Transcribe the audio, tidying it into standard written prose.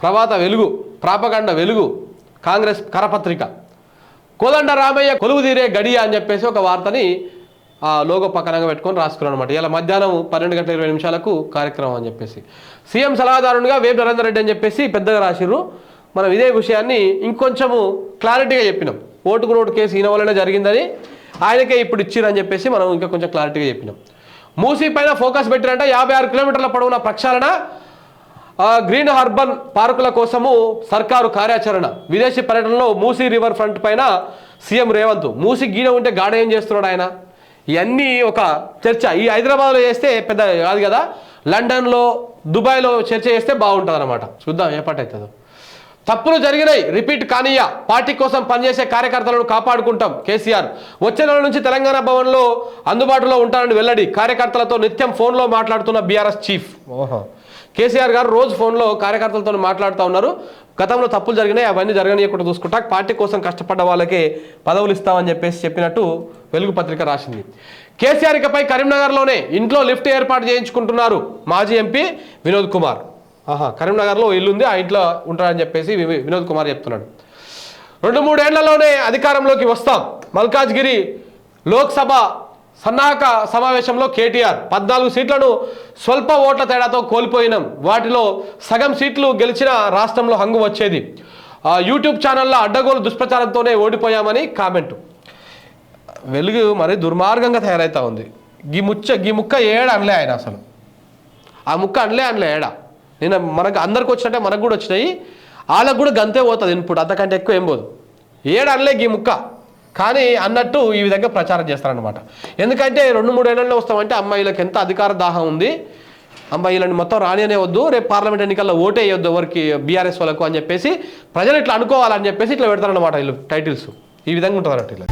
ప్రభాత వెలుగు ప్రాపగండ వెలుగు కాంగ్రెస్ కరపత్రిక కోదండ రామయ్య కొలువు తీరే గడియ అని చెప్పేసి ఒక వార్తని లోగో పక్కనంగా పెట్టుకొని రాసుకున్నాను అనమాట. ఇలా మధ్యాహ్నం 12:20 కార్యక్రమం అని చెప్పేసి సీఎం సలహాదారునిగా వేబ్ నరేందర్ రెడ్డి అని చెప్పేసి పెద్దగా రాసిర్రు. మనం ఇదే విషయాన్ని ఇంకొంచెము క్లారిటీగా చెప్పినాం. ఓటుకు నోటు కేసు ఈయన వల్లనే జరిగిందని ఆయనకే ఇప్పుడు ఇచ్చిరని చెప్పేసి మనం ఇంకా కొంచెం క్లారిటీగా చెప్పినాం. మూసీ పైన ఫోకస్ పెట్టినంట 56 కిలోమీటర్ల పొడవున ప్రక్షాళన గ్రీన్ అర్బన్ పార్కుల కోసము సర్కారు కార్యాచరణ. విదేశీ పర్యటనలో మూసీ రివర్ ఫ్రంట్ పైన సీఎం రేవంత్. మూసీ గీడ ఉంటే గాడ ఏం చేస్తున్నాడు ఆయన? ఇవన్నీ ఒక చర్చ. ఈ హైదరాబాద్లో చేస్తే పెద్ద కాదు కదా, లండన్లో దుబాయ్లో చర్చ చేస్తే బాగుంటుంది అనమాట. చూద్దాం ఏ పాట అవుతుందో. తప్పులు జరిగినాయి, రిపీట్ కానీయ. పార్టీ కోసం పనిచేసే కార్యకర్తలను కాపాడుకుంటాం కేసీఆర్. వచ్చే నెల నుంచి తెలంగాణ భవన్లో అందుబాటులో ఉంటారని వెల్లడి. కార్యకర్తలతో నిత్యం ఫోన్లో మాట్లాడుతున్న బీఆర్ఎస్ చీఫ్. కేసీఆర్ గారు రోజు ఫోన్లో కార్యకర్తలతో మాట్లాడుతూ ఉన్నారు. గతంలో తప్పులు జరిగినాయి, అవన్నీ జరగనీయకుండా చూసుకుంటా పార్టీ కోసం కష్టపడ్డ వాళ్ళకే పదవులు ఇస్తామని చెప్పేసి చెప్పినట్టు వెలుగు పత్రిక రాసింది. కేసీఆర్ ఇకపై కరీంనగర్లోనే ఇంట్లో లిఫ్ట్ ఏర్పాటు చేయించుకుంటున్నారు మాజీ ఎంపీ వినోద్ కుమార్. కరీంనగర్లో ఇల్లుంది, ఆ ఇంట్లో ఉంటారని చెప్పేసి వినోద్ కుమార్ చెప్తున్నాడు. 2-3 ఏళ్లలోనే అధికారంలోకి వస్తాం. మల్కాజ్గిరి లోక్సభ సన్నాహక సమావేశంలో కేటీఆర్ 14 సీట్లను స్వల్ప ఓట్ల తేడాతో కోల్పోయినాం. వాటిలో సగం సీట్లు గెలిచిన రాష్ట్రంలో హంగు వచ్చేది. యూట్యూబ్ ఛానల్లో అడ్డగోలు దుష్ప్రచారంతోనే ఓడిపోయామని కామెంటు. వెలుగు మరి దుర్మార్గంగా తయారవుతా ఉంది. గీ ముక్క ఏడ అనలే ఆయన, అసలు ఆ ముక్క అనలే ఏడ. నేను మనకు అందరికి వచ్చినట్టే మనకు కూడా వచ్చినాయి, వాళ్ళకు కూడా గంతే పోతుంది ఇన్పుట్, అంతకంటే ఎక్కువ ఏం పోదు. ఏడ అనలే గీ ముక్క, కానీ అన్నట్టు ఈ విధంగా ప్రచారం చేస్తారనమాట. ఎందుకంటే 2-3 ఏళ్ళలో వస్తామంటే అమ్మాయిలకు ఎంత అధికార దాహం ఉంది, అమ్మాయిలను మొత్తం రానియనే వద్దు, రేపు పార్లమెంట్ ఎన్నికల్లో ఓటే వేయొద్దు ఎవరికి బీఆర్ఎస్ వాళ్ళకు అని చెప్పేసి ప్రజలు ఇట్లా అనుకోవాలని చెప్పేసి ఇట్లా పెడతారనమాట వీళ్ళు టైటిల్స్. ఈ విధంగా ఉంటుంది అన్నట్టు ఇలా.